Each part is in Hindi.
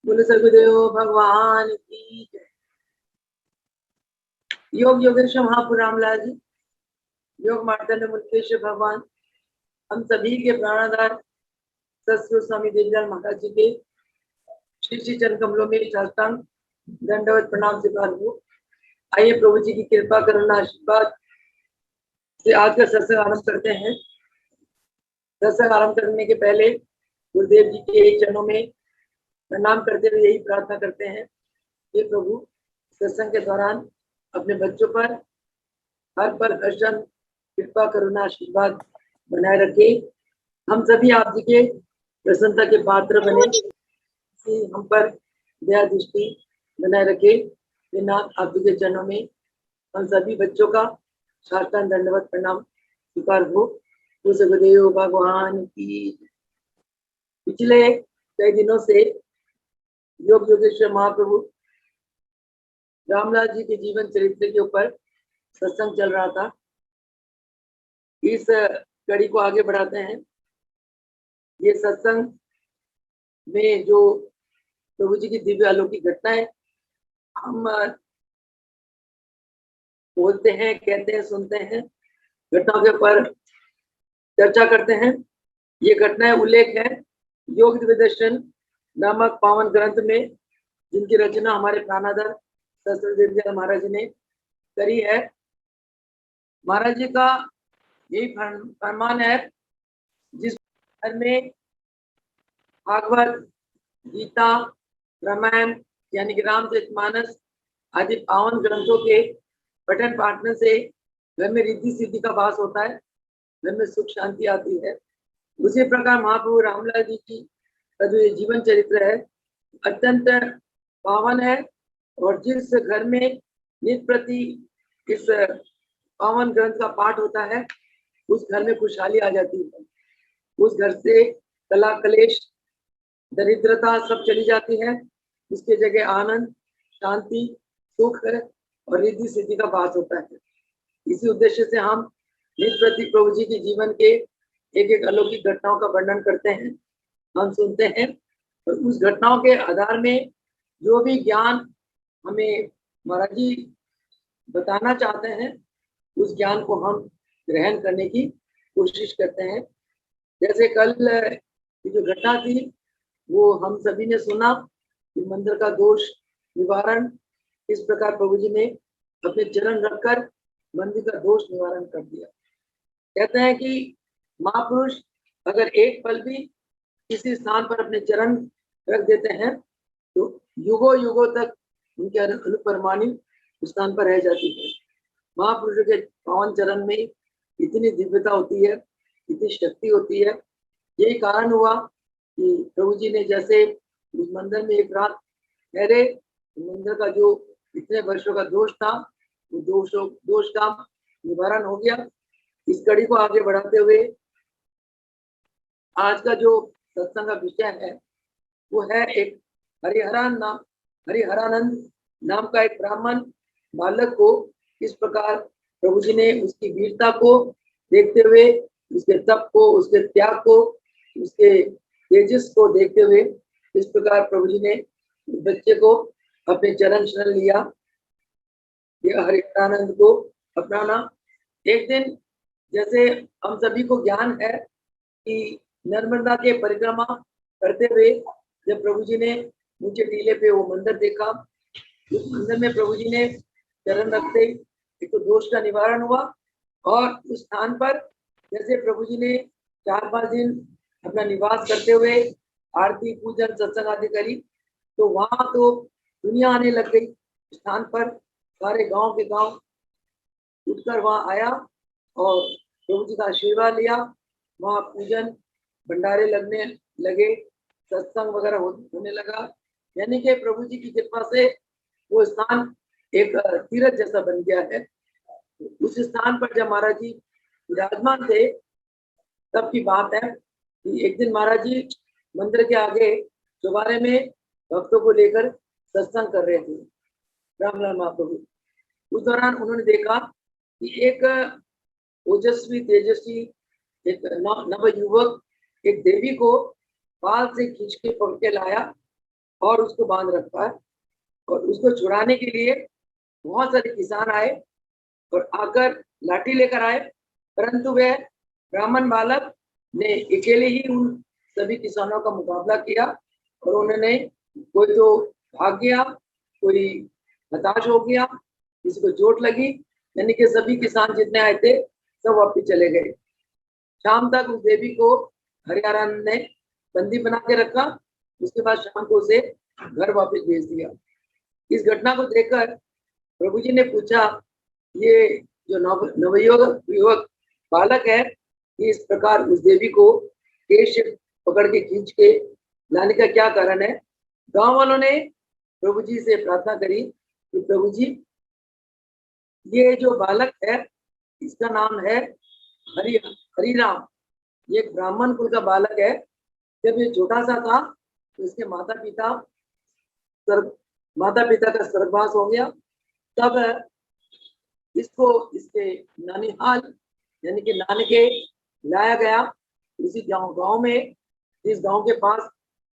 बोले सदगुरुदेव भगवान की जय। योग योगेश्वर महापुर रामलाल जी, योग मार्तंड मुल्केश्वर भगवान, हम सभी के प्राणाधार सतगुरु स्वामी देवीलाल महाराज जी के श्री श्री चरण कमलों में साष्टांग दंडवत प्रणाम स्वीकार हो। आइए प्रभु जी की कृपा करुणा आशीर्वाद से आज का सत्संग आरंभ करते हैं। सत्संग आरंभ करने के पहले गुरुदेव जी के चरणों में प्रणाम करते हुए यही प्रार्थना करते हैं कि प्रभु सत्संग के दौरान अपने बच्चों पर हर पर हर्षण कृपा करुणा आशीर्वाद बनाए रखे। हम सभी आप जी के प्रसन्नता के पात्र बने, हम पर दया दृष्टि बनाए रखे। नाथ आप जी के चरणों में हम सभी बच्चों का साष्टांग दंडवत प्रणाम स्वीकार हो। गुरुदेव भगवान की। पिछले कई दिनों से योग योगेश्वर महाप्रभु रामलाल जी के जीवन चरित्र के ऊपर सत्संग चल रहा था। इस कड़ी को आगे बढ़ाते हैं। ये सत्संग में जो प्रभु जी की दिव्य अलौकिक घटनाएं हम बोलते हैं, कहते हैं, सुनते हैं, घटनाओं के ऊपर चर्चा करते हैं। ये घटनाएं उल्लेख है योग दिव्य दर्शन नामक पावन ग्रंथ में, जिनकी रचना हमारे प्राणाधर सतगुरु देवीलाल महाराज जी ने करी है। महाराज जी का यही फरमान है, जिस घर में भागवत, गीता, रामायण यानी कि रामचरितमानस आदि पावन ग्रंथों के पठन पाठन से घर में रिद्धि सिद्धि का वास होता है, घर में सुख शांति आती है। उसी प्रकार महाप्रभु रामलाल जी की जो ये जीवन चरित्र है अत्यंत पावन है, और जिस घर में नित प्रति इस पावन ग्रंथ का पाठ होता है उस घर में खुशहाली आ जाती है। उस घर से कला कलेश दरिद्रता सब चली जाती है। उसके जगह आनंद, शांति, सुख और रिद्धि सिद्धि का वास होता है। इसी उद्देश्य से हम नित प्रति प्रभु जी के जीवन के एक एक अलौकिक घटनाओं का वर्णन करते हैं, हम सुनते हैं, और उस घटनाओं के आधार में जो भी ज्ञान हमें महाराज जी बताना चाहते हैं उस ज्ञान को हम ग्रहण करने की कोशिश करते हैं। जैसे कल की जो घटना थी वो हम सभी ने सुना कि मंदिर का दोष निवारण इस प्रकार प्रभु जी ने अपने चरण रखकर मंदिर का दोष निवारण कर दिया। कहते हैं कि महापुरुष अगर एक पल भी किसी स्थान पर अपने चरण रख देते हैं तो युगों युगों तक उनके अनुपरमानी उस स्थान पर रह जाती है। महापुरुषों के पावन चरण में इतनी दिव्यता होती है, इतनी शक्ति होती है। यही कारण हुआ कि प्रभु जी ने जैसे उस मंदिर में एक रात ठहरे, मंदिर का जो इतने वर्षों का दोष था वो दोष का निवारण हो गया। इस कड़ी को आगे बढ़ाते हुए आज का जो सत्संग का विषय है वो है एक हरिहरानंद नाम का एक ब्राह्मण बालक को इस प्रकार प्रभु जी ने उसकी वीरता को देखते हुए, उसके तप को, उसके त्याग को, उसके तेजस को देखते हुए इस प्रकार प्रभु जी ने बच्चे को अपने चरण शरण लिया, हरिहरानंद को अपनाना। एक दिन जैसे हम सभी को ज्ञान है कि नर्मदा के परिक्रमा करते हुए जब प्रभु जी ने नीचे टीले पे वो मंदिर देखा, उस मंदिर में प्रभु जी ने चरण रखते एक तो दोष का निवारण हुआ, और उस स्थान पर जैसे प्रभु जी ने 4-5 दिन अपना निवास करते हुए आरती पूजन सत्संग आदि करी, तो वहां तो दुनिया आने लग गई। स्थान पर सारे गांव के गांव उठकर वहां आया और प्रभु जी का आशीर्वाद लिया। वहां पूजन भंडारे लगने लगे, सत्संग वगैरह होने लगा। यानी कि प्रभु जी की कृपा से वो स्थान एक तीर्थ जैसा बन गया है। उस स्थान पर जब महाराज जी विराजमान थे तब की बात है कि एक दिन महाराज जी मंदिर के आगे चौबारे में भक्तों को लेकर सत्संग कर रहे थे, रामलाल महाप्रभु। उस दौरान उन्होंने देखा कि एक ओजस्वी तेजस्वी एक नव युवक एक देवी को बाल से खींच के पकड़ के लाया और उसको बांध रखा है। और उसको छुड़ाने के लिए बहुत सारे किसान आए और आकर लाठी लेकर आए, परंतु वह ब्राह्मण बालक ने अकेले ही उन सभी किसानों का मुकाबला किया और उन्होंने, कोई तो भाग गया, कोई हताश हो गया, किसी को चोट लगी, यानी कि सभी किसान जितने आए थे सब वापिस चले गए। शाम तक उस देवी को हरियाणा ने बंदी बना के रखा। उसके बाद शाम को उसे घर वापस भेज दिया। इस घटना को देखकर प्रभु जी ने पूछा, ये जो नवयुवक बालक है, ये इस प्रकार उस देवी को केश पकड़ के खींच के लाने का क्या कारण है? गांव वालों ने प्रभु जी से प्रार्थना करी कि प्रभु जी, ये जो बालक है इसका नाम है हरिराम। ये एक ब्राह्मण कुल का बालक है। जब ये छोटा सा था तो इसके माता पिता का स्वर्गवास हो गया। तब इसको इसके नानीहाल यानी कि नानके लाया गया। उसी गांव में, जिस गांव के पास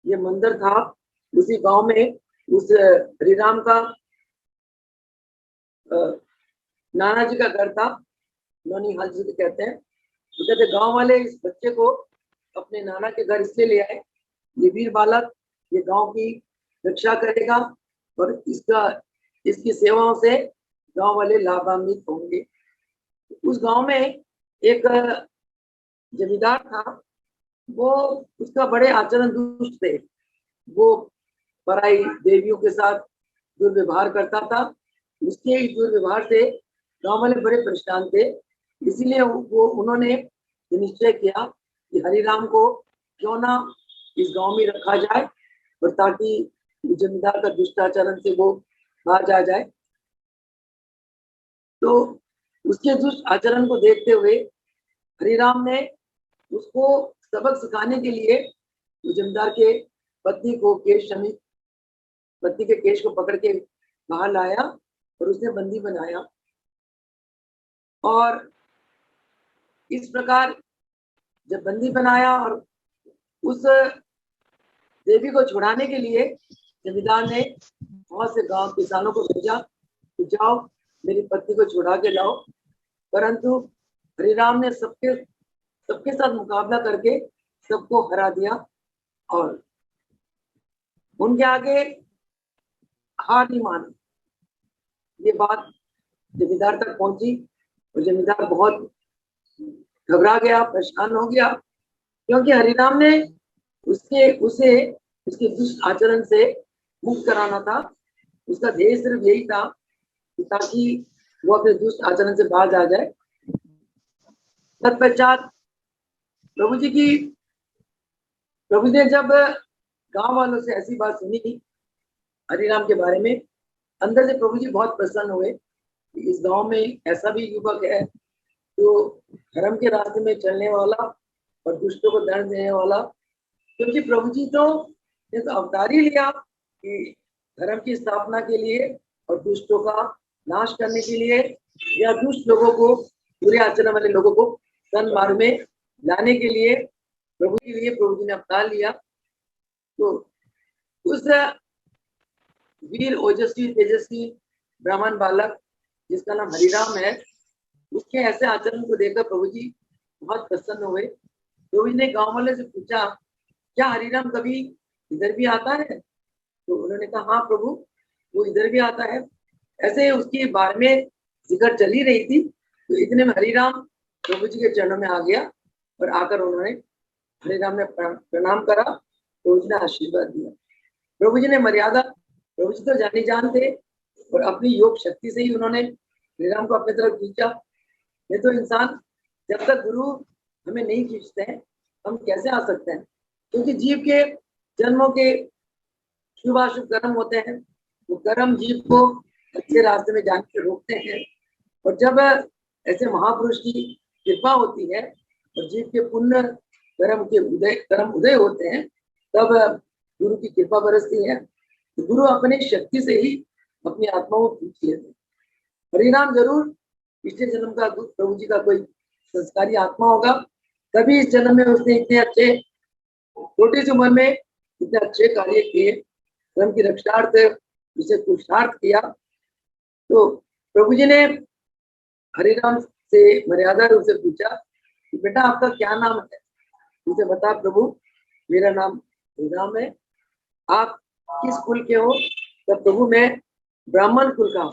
ये मंदिर था, उसी गांव में उस हरिराम का नाना जी का घर था। नानीहाल जी कहते हैं। तो कहते गांव वाले इस बच्चे को अपने नाना के घर इसलिए ले आए, ये वीर बालक ये गांव की रक्षा करेगा और इसकी सेवाओं से गांव वाले लाभान्वित होंगे। उस गांव में एक जमींदार था, वो उसका बड़े आचरण दुष्ट थे। वो पराई देवियों के साथ दुर्व्यवहार करता था। उसके दुर्व्यवहार से गांव वाले बड़े परेशान थे। इसीलिए उन्होंने निश्चय किया कि हरिराम को क्यों ना इस गांव में रखा जाए और ताकि जमींदार का दुष्टाचरण से वो बाहर आ जाए। तो उसके दुष्ट आचरण को देखते हुए हरिराम ने उसको सबक सिखाने के लिए जमींदार के पत्नी के केश को पकड़ के बाहर लाया और उसने बंदी बनाया। और इस प्रकार जब बंदी बनाया और उस देवी को छुड़ाने के लिए जमींदार ने बहुत से गांव किसानों को भेजा कि जाओ मेरी पत्नी को छुड़ा के लाओ। परंतु हरिराम ने सबके साथ मुकाबला करके सबको हरा दिया और उनके आगे हार नहीं मानी। ये बात जमींदार तक पहुंची और जमींदार बहुत घबरा गया, परेशान हो गया, क्योंकि हरिराम ने उसे उसके दुष्ट आचरण से मुक्त कराना था। उसका ध्येय सिर्फ यही था ताकि वो अपने दुष्ट आचरण से बाहर आ जाए। तत्पश्चात प्रभु ने जब गांव वालों से ऐसी बात सुनी हरिराम के बारे में, अंदर से प्रभु जी बहुत प्रसन्न हुए कि इस गांव में ऐसा भी युवक है जो धर्म के रास्ते में चलने वाला और दुष्टों को दंड देने वाला। क्योंकि प्रभु जी तो अवतार ही लिया कि धर्म की स्थापना के लिए और दुष्टों का नाश करने के लिए, या दुष्ट लोगों को, बुरे आचरण वाले लोगों को सन्मार्ग में लाने के लिए प्रभु जी ने अवतार लिया। तो उस वीर ओजस्वी तेजस्वी ब्राह्मण बालक जिसका नाम हरिराम है, उसके ऐसे आचरण को देखकर प्रभु जी बहुत प्रसन्न हुए। प्रभु जी ने गांव वाले से पूछा, क्या हरिराम कभी इधर भी आता है? तो उन्होंने कहा, हाँ प्रभु, वो इधर भी आता है। ऐसे उसकी बारे में जिक्र चली रही थी, तो इतने में हरिराम प्रभु जी के चरणों में आ गया और आकर उन्होंने हरिराम ने प्रणाम करा। प्रभु जी ने आशीर्वाद दिया। प्रभु जी ने मर्यादा, प्रभु जी तो जानी जान थे और अपनी योग शक्ति से ही उन्होंने हरिराम को अपनी तरफ खींचा। नहीं तो इंसान, जब तक गुरु हमें नहीं खींचते हैं हम कैसे आ सकते हैं? क्योंकि जीव के जन्मों के शुभाशुभ कर्म होते हैं, वो कर्म जीव को अच्छे रास्ते में जाने से रोकते हैं। और जब ऐसे महापुरुष की कृपा होती है और जीव के पुण्य कर्म उदय होते हैं, तब गुरु की कृपा बरसती है। तो गुरु अपनी शक्ति से ही अपनी आत्मा को खींच लेते हैं। हरिनाम जरूर पिछले जन्म का प्रभु जी का कोई संस्कारी आत्मा होगा, तभी इस जन्म में उसने इतने अच्छे, छोटी सी उम्र में इतने अच्छे कार्य किए। धर्म की रक्षार्थ उसे पुरुषार्थ किया। तो प्रभु जी ने हरिराम से मर्यादा रूप से पूछा कि बेटा आपका क्या नाम है। उसे बता प्रभु मेरा नाम हरिराम है। आप किस कुल के हो? तो प्रभु मैं ब्राह्मण कुल का हूँ।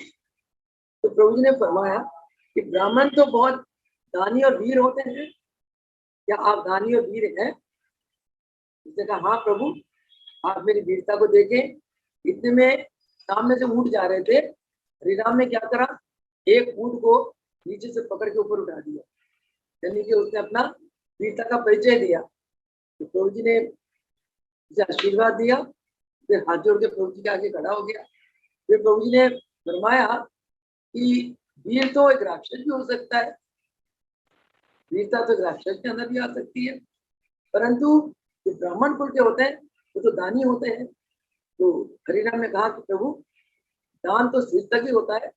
तो प्रभु जी ने फरमाया कि ब्राह्मण तो बहुत दानी और वीर होते हैं, क्या आप दानी और वीर हैं? उसने कहा हाँ प्रभु, आप मेरी वीरता को देखें। इतने में सामने से ऊंट जा रहे थे। हरिराम ने क्या करा, एक ऊंट को नीचे से पकड़ के ऊपर उठा दिया, यानी कि उसने अपना वीरता का परिचय दिया। तो प्रभु जी ने उसे आशीर्वाद दिया, फिर हाथ जोड़ के प्रभु जी के आगे खड़ा हो गया। फिर प्रभु जी ने फरमाया कि वीर तो एक राक्षस भी हो सकता है, वीरता तो एक राक्षस के अंदर भी आ सकती है, परंतु जो ब्राह्मण कुल के होते हैं वो तो दानी होते हैं। तो हरिराम ने कहा कि प्रभु दान तो सिर तक ही होता है।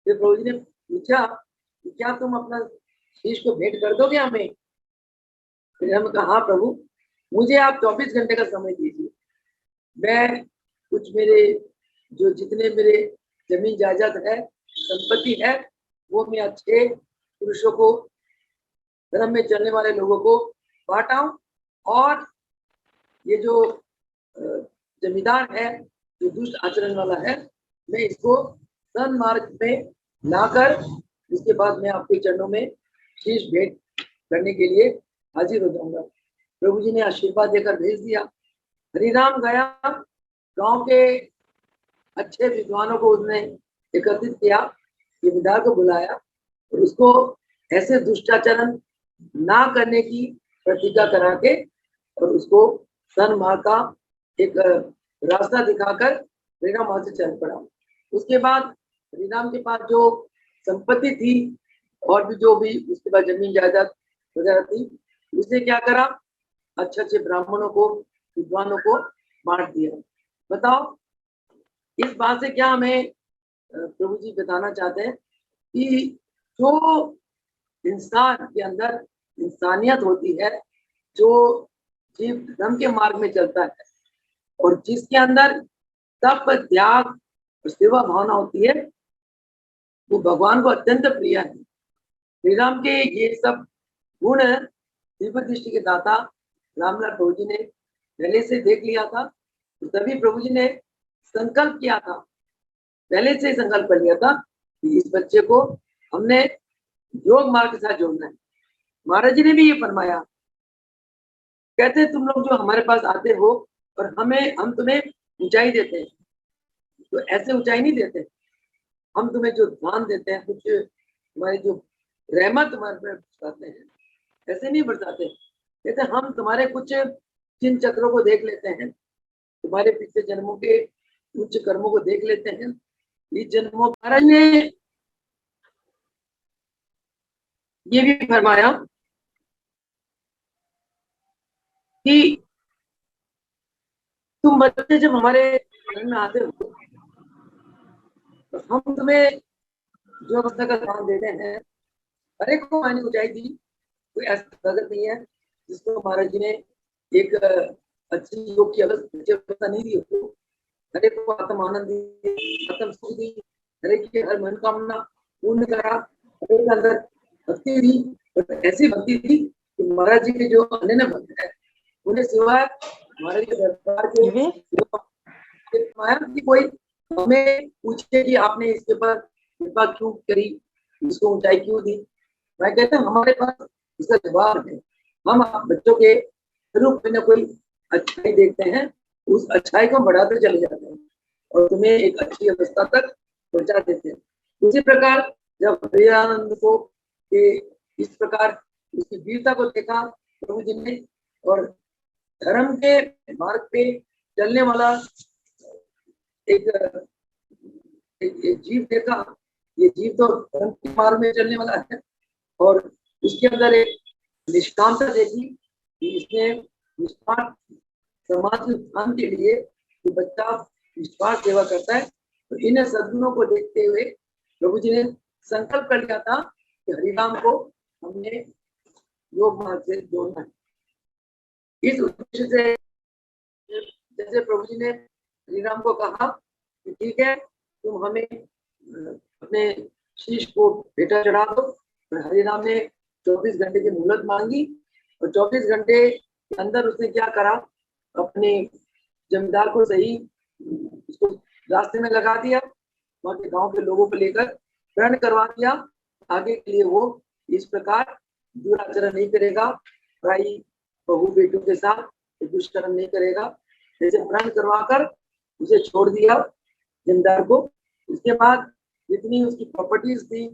फिर प्रभु जी ने पूछा कि क्या तुम अपना शीश को भेंट कर दोगे हमें? हरिराम ने कहा हाँ प्रभु, मुझे आप 24 घंटे का समय दीजिए। मैं कुछ मेरे जो जितने मेरे जमीन जायदाद है, संपत्ति है, वो मैं अच्छे पुरुषों को, धर्म में चलने वाले लोगों को बांटाऊं, और ये जो जमींदार है जो दुष्ट आचरण वाला है, मैं इसको सन्मार्ग में लाकर उसके बाद मैं आपके चरणों में शीश भेंट करने के लिए हाजिर हो जाऊंगा। प्रभु जी ने आशीर्वाद देकर भेज दिया। हरिराम गया, गांव के अच्छे विद्वानों को उसने एकत्रित किया, जमींदार को बुलाया और उसको ऐसे दुष्टाचरण ना करने की प्रतिज्ञा करा के और उसको सन्मार्ग का एक रास्ता दिखाकर हरिराम वहां से चल पड़ा। उसके बाद हरिराम के पास जो संपत्ति थी और भी जो भी उसके पास जमीन जायदाद वगैरह थी, उसने क्या करा, अच्छे अच्छे ब्राह्मणों को, विद्वानों को बांट दिया। बताओ इस बात से क्या हमें प्रभु जी बताना चाहते हैं कि जो इंसान के अंदर इंसानियत होती है, जो जीव धर्म के मार्ग में चलता है और जिसके अंदर तप, त्याग और सेवा भावना होती है, वो भगवान को अत्यंत प्रिय है। श्री राम के ये सब गुण दिव्य दृष्टि के दाता रामलाल प्रभु जी ने पहले से देख लिया था। तो तभी प्रभु जी ने संकल्प किया था, पहले से ही संकल्प कर लिया था कि इस बच्चे को हमने योग मार्ग के साथ जोड़ना है। महाराज जी ने भी ये फरमाया, कहते तुम लोग जो हमारे पास आते हो और हम तुम्हें ऊंचाई देते हैं, तो ऐसे ऊंचाई नहीं देते, हम तुम्हें जो दान देते हैं, कुछ हमारी जो रहमत तुम्हारे पर बरसाते हैं, ऐसे नहीं बरसाते। कहते हम तुम्हारे कुछ चिन्ह चक्रों को देख लेते हैं, तुम्हारे पिछले जन्मों के उच्च कर्मों को देख लेते हैं। इस जन्मों महाराज ने ये भी फरमाया कि तुम बच्चे जब हमारे घर में आते हो तो हम तुम्हें जो अवस्था का दान देते हैं, हर एक को आने ऊंचाई दी। कोई ऐसा जगत नहीं है जिसको महाराज जी ने एक अच्छी योग की अवस्था नहीं दी हो। हर एक को आत्म आनंद दी, आत्म सुख दी, हर एक की हर मनोकामना पूर्ण करा, हर एक अंदर भक्ति दी। और ऐसी भक्ति दी कि महाराज जी के जो अन्य भक्त है उन्हें सिवाय महाराज के दरबार के कोई हमें पूछे कि आपने इसके ऊपर कृपा क्यों करी, इसको ऊंचाई क्यों दी। मैं कहता हूँ हमारे पास इसका जवाब है। हम बच्चों के रूप में कोई अच्छाई देखते हैं, उस अच्छाई को बढ़ाते चले जाते हैं और तुम्हें एक अच्छी अवस्था तक पहुंचा देते हैं। उसी प्रकार जब हरियानंद को इस प्रकार उसकी वीरता को देखा प्रभु जी ने और धर्म के मार्ग पे चलने वाला एक जीव देखा, ये जीव तो धर्म के मार्ग में चलने वाला है और उसके अंदर एक निष्कामता देखी कि इसने निष्पाप समाज के उत्थान के लिए जो बच्चा निष्पाप सेवा करता है, तो इन सद्गुणों को देखते हुए प्रभु जी ने संकल्प कर लिया था कि हरिराम को हमने योग मार्ग से जोड़ना है। इस उद्देश्य से जैसे प्रभु जी ने हरिराम को कहा कि ठीक है, तुम हमें अपने शीश को बेटा चढ़ा दो। हरिराम ने 24 घंटे की मोहलत मांगी और 24 घंटे के अंदर उसने क्या करा, अपने जमींदार को सही उसको रास्ते में लगा दिया, वहां के गांव के लोगों को लेकर प्रण करवा दिया, आगे के लिए वो इस प्रकार दुराचरण नहीं करेगा, भाई बहू बेटों के साथ दुष्कर्म नहीं करेगा। जैसे प्रण करवा कर उसे छोड़ दिया जमींदार को। इसके बाद जितनी उसकी प्रॉपर्टीज थी,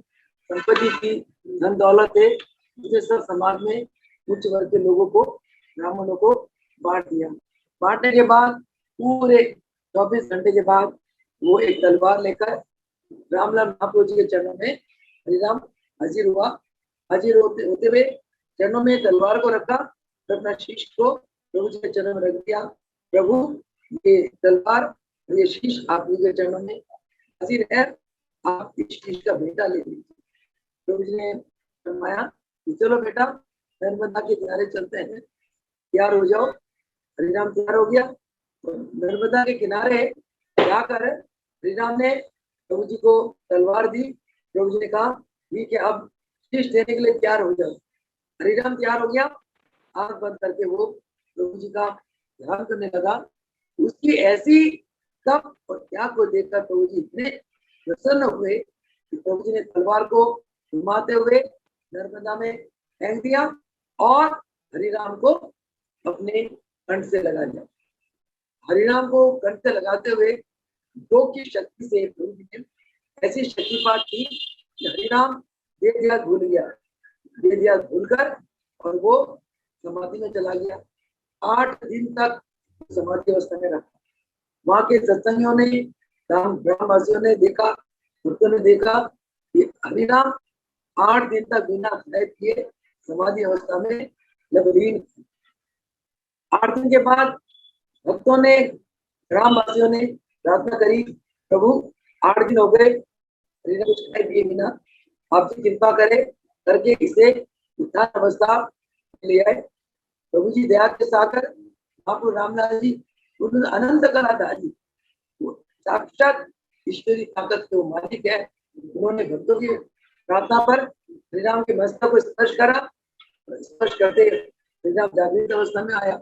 संपत्ति थी, धन दौलत है, उसे सब समाज में उच्च वर्ग के लोगों को, ब्राह्मणों को बांट दिया। बांटने के बाद पूरे 24 घंटे के बाद वो एक तलवार लेकर रामलाल महाप्रभु जी के चरणों में हरिराम हाजिर हुआ। हाजिर होते हुए चरणों में तलवार को रखा, तो अपना शीश को प्रभु जी के चरणों में रख दिया। प्रभु, ये तलवार, ये शीश आप जी के चरणों में हाजिर है, आप इस शीश का बेटा ले लीजिए। प्रभु जी ने फरमाया कि चलो बेटा, नर्मदा के किनारे चलते हैं, तैयार हो जाओ। हरिराम तैयार हो गया। नर्मदा के किनारे जाकर हरिराम ने प्रभु जी को तलवार दी। प्रभु जी ने कहा ठीक है, अब शीश देने के लिए तैयार हो जाओ। हरिराम तैयार हो गया, आंख बंद करके वो प्रभु जी का ध्यान करने लगा। उसकी ऐसी तप और त्याग को देखकर प्रभु जी इतने प्रसन्न हुए कि प्रभु जी ने तलवार को घुमाते हुए नर्मदा में फेंक दिया और हरिराम को अपने कंठ से लगा लिया। हरिराम को कंठ से लगाते हुए योग की शक्ति से प्रभु जी ने ऐसी शक्तिपात की कि हरिराम देह भूल गया, देह भूलकर और वो समाधि में चला गया। 8 दिन तक समाधि अवस्था में रखा। वहां के सत्संगियों ने, ग्रामवासियों ने देखा, भक्तों ने देखा कि हरिराम 8 दिन तक बिना खाए पिए समाधि अवस्था में लबलीन। 8 दिन के बाद भक्तों ने, ग्रामवासियों ने प्रार्थना करी, प्रभु 8 दिन हो गए, हरिराम कुछ खाए पिए बिना, आप जी कृपा करे करके इसे उत्थान अवस्था ले आए। प्रभु जी दया के सागर महाप्रभु रामलाल जी अनंत कलाधारी, साक्षात ईश्वरी ताकत के वो मालिक है। उन्होंने भक्तों की प्रार्थना पर हरिराम के मस्तक को स्पर्श करा। स्पर्श करते हरिराम जागृत अवस्था में आया।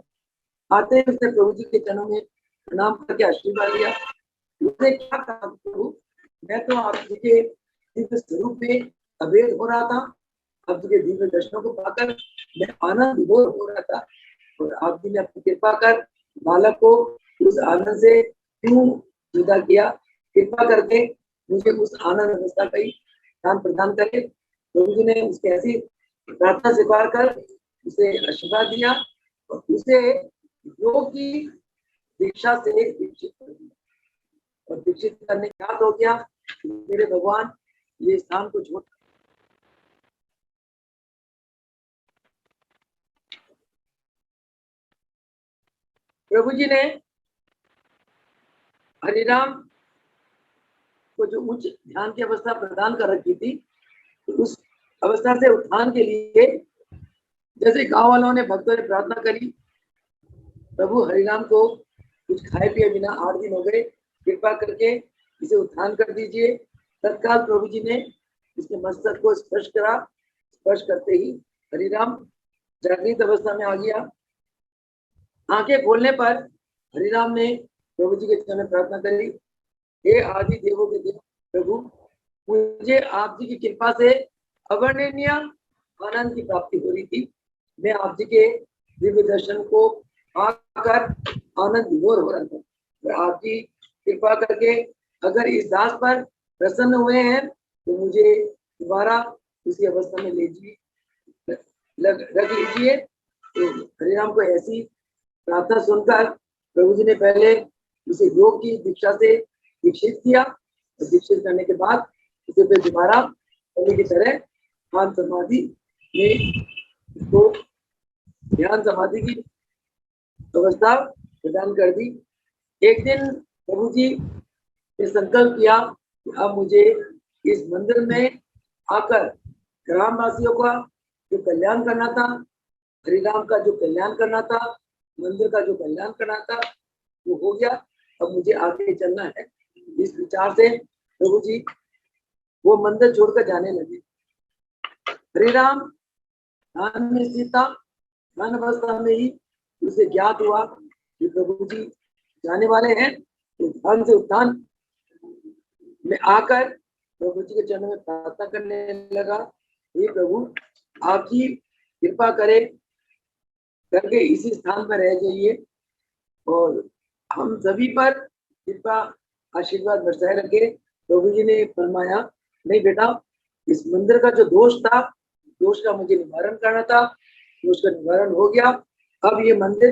आते ही उसने प्रभु जी के चरणों में प्रणाम करके आशीर्वाद लिया। उसने क्या कहा, प्रभु मैं तो आप जी के दिव्य स्वरूप में अभेद हो रहा था, आप जी के दिव्य दर्शनों को पाकर मैं आनंद विभोर हो रहा था, और आप जी ने अपनी कृपा कर बालक को उस आनंद से क्यों जुदा किया, कृपा करके मुझे उस आनंद अवस्था का ही दान प्रदान करे। प्रभु जी ने उसकी ऐसी प्रार्थना स्वीकार कर उसे आशीर्वाद दिया और उसे योग की दीक्षा से दीक्षित कर दिया। और दीक्षित करने के बाद हो गया, मेरे भगवान ये स्थान को छोड़ प्रभु जी ने हरिराम को जो उच्च ध्यान की अवस्था प्रदान कर रखी थी, तो उस अवस्था से उत्थान के लिए जैसे गांव वालों ने, भक्तों ने प्रार्थना करी, प्रभु हरिराम को कुछ खाए पिए बिना 8 दिन हो गए, कृपा करके इसे उत्थान कर दीजिए। तत्काल प्रभु जी ने इसके मस्तक को स्पर्श करा। स्पर्श करते ही हरिराम जागृत अवस्था में आ गया। आंखें खोलने पर हरिराम ने प्रभु जी के चरण में प्रार्थना करी, हे आदि देवों के देव प्रभु, मुझे आप जी की कृपा से अवर्णनीय आनंद की प्राप्ति हो रही थी। मैं आप जी के दिव्य दर्शन को आकर आनंद विभोर हो रहा था, और आप जी कृपा करके अगर इस दास पर प्रसन्न हुए हैं तो मुझे दोबारा उसी अवस्था में ले जाइए, रख लीजिए। तो हरिराम को ऐसी प्रार्थना सुनकर प्रभु जी ने पहले उसे योग की दीक्षा से दीक्षित किया, और दीक्षित करने के बाद उसे फिर दोबारा पहले की तरह ध्यान समाधि में इसको ध्यान समाधि की अवस्था प्रदान कर दी। एक दिन प्रभु जी ने संकल्प किया कि अब मुझे इस मंदिर में आकर ग्रामवासियों का जो कल्याण करना था, हरिराम का जो कल्याण करना था, मंदिर का जो कल्याण करना था, वो हो गया, अब मुझे आगे चलना है। इस विचार से प्रभु जी वो मंदिर छोड़कर जाने लगे। हरे राम ध्यान में सीता ध्यान अवस्था में ही उसे ज्ञात हुआ कि प्रभु जी जाने वाले हैं। तो ध्यान से उत्थान में आकर प्रभु जी के चरणों में प्रार्थना करने लगा, हे प्रभु आपकी कृपा करे करके इसी स्थान पर रह जाइए और हम सभी पर कृपा आशीर्वाद बरसाए रखे। प्रभु जी ने फरमाया, नहीं बेटा, इस मंदिर का जो दोष था, दोष का मुझे निवारण करना था, दोष का निवारण हो गया। अब ये मंदिर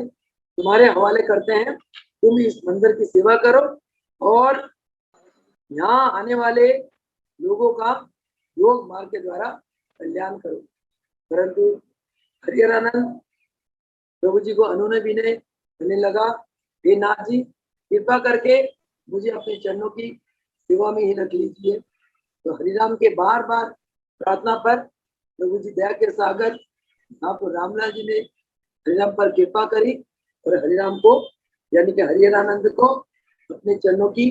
तुम्हारे हवाले करते हैं, तुम इस मंदिर की सेवा करो और यहाँ आने वाले लोगों का योग मार्ग के द्वारा कल्याण करो। परंतु हरिहरानंद प्रभु जी को अनुनय विनय करने लगा, हे नाथ जी कृपा करके मुझे अपने चरणों की सेवा में ही रख लीजिए। तो हरिराम के बार बार प्रार्थना पर प्रभु जी दया के सागर आपको रामलाल जी ने हरिराम पर कृपा करी और हरिराम को यानी कि हरिहरानंद को अपने चरणों की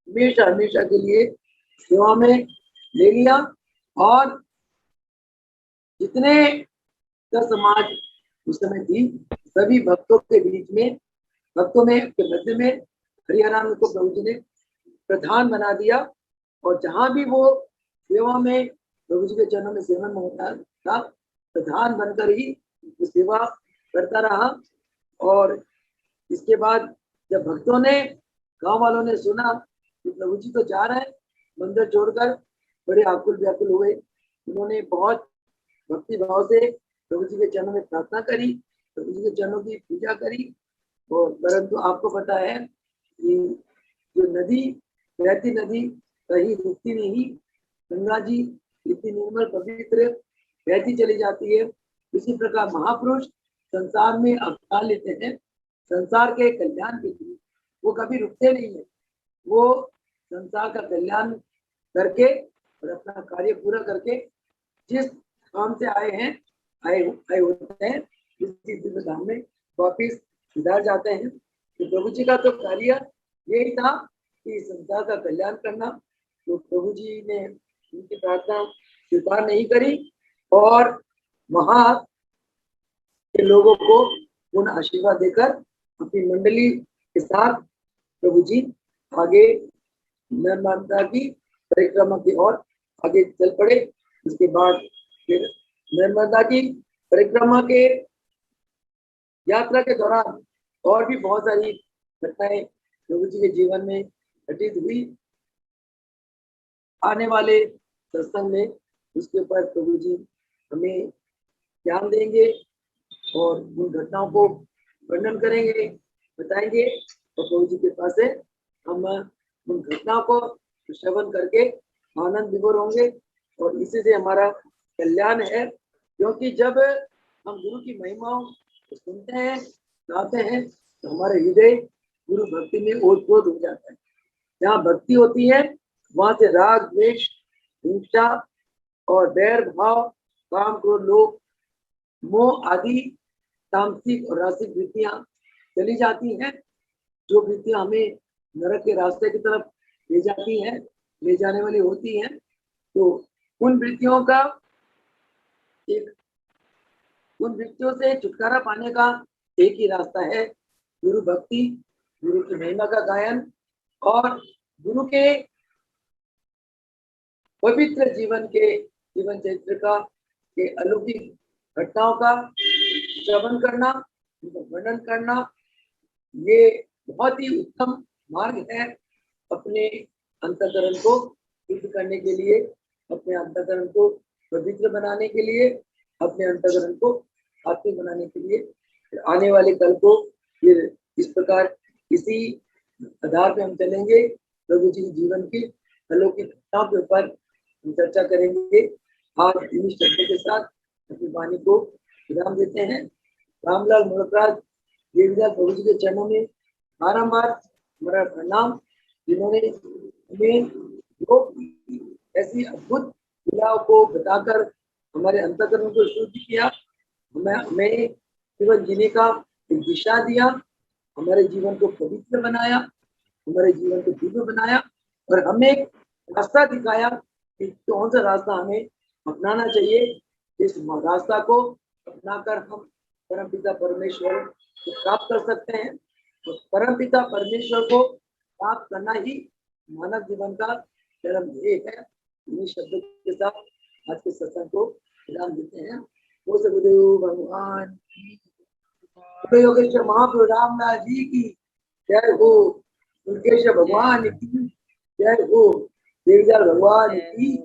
हमेशा हमेशा के लिए सेवा में ले लिया। और जितने का समाज उस समय थी, सभी भक्तों के बीच में, भक्तों में के मध्य में हरिहरानंद को प्रभु जी ने प्रधान बना दिया। और जहां भी वो सेवा में प्रभु जी के चरणों में सेवन में होता था, प्रधान बनकर ही वो सेवा करता रहा। और इसके बाद जब भक्तों ने, गांव वालों ने सुना कि प्रभु जी तो जा रहे हैं मंदिर छोड़कर, बड़े आकुल व्याकुल हुए। उन्होंने बहुत भक्ति भाव से प्रभु जी के चरणों में प्रार्थना करी, प्रभु जी के चरणों की पूजा करी। और परंतु आपको पता है कि जो नदी, बहती नदी कहीं रुकती नहीं, गंगा जी इतनी निर्मल पवित्र बहती चली जाती है। इसी प्रकार महापुरुष संसार में अवतार लेते हैं संसार के कल्याण के लिए, वो कभी रुकते नहीं है। वो संसार का कल्याण करके और अपना कार्य पूरा करके जिस काम से आए होते हैं, इसी दिव्य धाम में वापिस सुधार जाते हैं। तो प्रभु जी का तो कार्य यही था कि संसार का कल्याण करना। तो प्रभु जी ने उनकी प्रार्थना स्वीकार नहीं करी और वहां के लोगों को उन आशीर्वाद देकर अपनी मंडली के साथ प्रभु जी आगे नर्मदा की परिक्रमा की ओर आगे चल पड़े। उसके बाद फिर नर्मदा की परिक्रमा के यात्रा के दौरान और भी बहुत सारी घटनाएं प्रभु जी के जीवन में घटित हुई। आने वाले सत्संग में उसके ऊपर प्रभु जी हमें ज्ञान देंगे और उन घटनाओं को वर्णन करेंगे, बताएंगे। और प्रभु जी के पास से हम उन घटनाओं को श्रवण करके आनंद विभोर होंगे और इसी से हमारा कल्याण है। क्योंकि जब हम गुरु की महिमाओं को सुनते हैं, गाते हैं, तो हमारे हृदय गुरु भक्ति में ओतप्रोत हो जाता है। जहाँ भक्ति होती है वहां से राग द्वेष हिंसा और बैर भाव काम क्रोध लोभ मोह आदि तामसिक और रासिक वृत्तियां चली जाती हैं, जो वृत्तियां हमें नरक के रास्ते की तरफ ले जाती हैं, ले जाने वाली होती हैं। तो उन वृत्तियों का उन वृत्तियों से छुटकारा पाने का एक ही रास्ता है, गुरु भक्ति, गुरु की महिमा का गायन और गुरु के पवित्र जीवन चरित्र का के अलौकिक घटनाओं का श्रवण करना, उनका वर्णन करना। ये बहुत ही उत्तम मार्ग है अपने अंतःकरण को शुद्ध करने के लिए, अपने अंतःकरण को पवित्र बनाने के लिए, अपने अंतःकरण को आत्मिक बनाने के लिए। आने वाले कल को फिर इस प्रकार इसी आधार पे हम चलेंगे। प्रभु जी के जीवन की अलौकिक घटनाओं के ऊपर हम चर्चा करेंगे। आज इन्हीं शब्दों के साथ अपनी वाणी को विराम देते हैं। रामलाल मुरकराज देवीदास प्रभु जी के चरणों में बारंबार हमारा प्रणाम, जिन्होंने हमें ऐसी अद्भुत क्रियाओं को बताकर हमारे अंतःकरण को शुद्ध किया, हमें जीवन जीने का एक दिशा दिया हमारे जीवन को पवित्र बनाया, हमारे जीवन को दिव्य बनाया और हमें एक रास्ता दिखाया कि कौन सा रास्ता हमें अपनाना चाहिए। इस रास्ता को अपनाकर हम परमपिता परमेश्वर को प्राप्त कर सकते हैं। तो परमपिता परमेश्वर को प्राप्त करना ही मानव जीवन का जन्म ध्येय है। इन्हीं शब्दों के साथ आज के सत्संग को विराम देते हैं। वो सदगुरु भगवान योगेश्वर महाप्रभु रामदास जी की जय हो, मुकेश्वर भगवान की जय हो, देवदार भगवान की